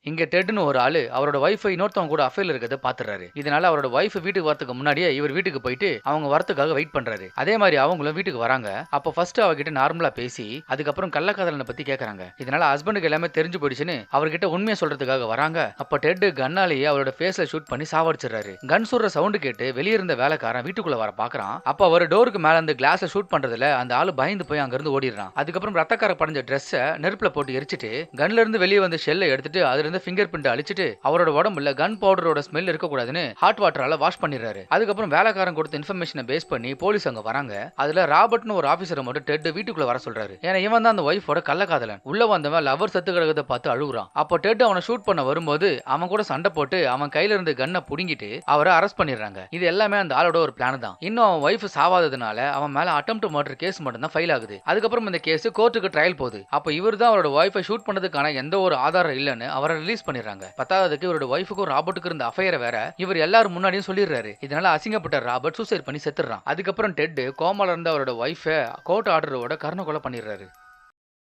இங்க டெட்னு ஒரு ஆளு அவரோட வைஃபை இன்னொருத்தவங்க கூட அஃபேர்ல இருக்கிறத பாத்துறாரு. இதனால அவரோட வைஃப் வீட்டுக்கு வரதுக்கு முன்னாடியே இவர் வீட்டுக்கு போயிட்டு அவங்க வரத்துக்காக வெயிட் பண்றாரு. அதே மாதிரி அவங்களும் வீட்டுக்கு வராங்க. அப்ப ஃபர்ஸ்ட் அவகிட்ட நார்மலா பேசி அதுக்கப்புறம் கள்ளக்காதலனை பத்தி கேக்குறாங்க. இதனால ஹஸ்பண்டுக்கு எல்லாமே தெரிஞ்சு போயிடுச்சுன்னு அவர்கிட்ட உண்மையை சொல்றதுக்காக வராங்க. அப்ப டெட் கன்னாலேயே அவரோட ஃபேஸ்ல ஷூட் பண்ணி சாவடிச்சிடறாரு. கன் சுடுற சவுண்ட் கேட்டு வெளியே இருந்த வேலைக்காரன் வீட்டுக்குள்ள வர பாக்குறான். அப்ப அவர் டோருக்கு மேல அந்த கிளாஸை ஷூட் பண்றதுல அந்த ஆளு பயந்து போய் அங்க இருந்து ஓடிடுறான். அதுக்கப்புறம் ரத்தக்கார படைஞ்ச ட்ரெஸ்ஸை நெருப்புல போட்டு எரிச்சிட்டு கன்ல இருந்து வெளியே வந்த ஷெல்லை எடுத்துட்டு அதுல இருந்து ஃபிங்கர் பிரிண்ட் அழிச்சிட்டு அவரோட உடம்புல கன் பவுடரோட ஸ்மெல் இருக்க கூடாதுன்னு ஹாட் வாட்டரால வாஷ் பண்ணிடுறாரு. அதுக்கப்புறம் வேலைக்காரன் கொடுத்த இன்ஃபர்மேஷனை பேஸ் பண்ணி போலீஸ் அங்க வராங்க. அதுல ராபர்ட்னு ஒரு ஆபீசரை மட்டும் டெட் வீட்டுக்குள்ள வர சொல்றாரு. ஏன்னா இவன் தான் அந்த வைஃபோட கள்ளக்காதலன். உள்ள வந்தவன் லவர் செத்து கிடக்கிறத பார்த்து அழுகுறான். அப்போ டெட் அவனை ஷூட் பண்ண வரும்போது அவன் கூட சண்டை போட்டு அவன் கையில இருந்து கன்னை புடுங்கிட்டு அவரை அரெஸ்ட் பண்ணிடுறாங்க. இது எல்லாமே அந்த ஆளோட ஒரு பிளான் தான். இன்னும் அவன் வைஃப் சாவாததுனால அவன் மேல அட்டெம்ப்ட் மர்டர் கேஸ் மட்டும் தான் ஃபைல் ஆகுது. அதுக்கப்புறம் இந்த கேஸ் கோர்ட்டுக்கு ட்ரையல் போகுது. அப்போ இவர் தான் அவரோட வைஃபை ஷூட் பண்ணதுக்கான எந்த ஒரு ஆதாரம் இல்லைன்னு அவரை ரிலீஸ் பண்ணிடுறாங்க. பத்தாவதுக்கு இவரோட வைஃபுக்கும் ராபர்ட்டுக்கு இருந்த அஃபையரை வேற இவர் எல்லாரும் முன்னாடியும் சொல்லிடுறாரு. இதனால அசிங்கப்பட்ட ராபர்ட் சூசைட் பண்ணி செத்துறான். அதுக்கப்புறம் டெட் கோமால இருந்த அவரோட வைஃபை கோர்ட் ஆர்டரோட கருணை கொலை பண்ணிடுறாரு.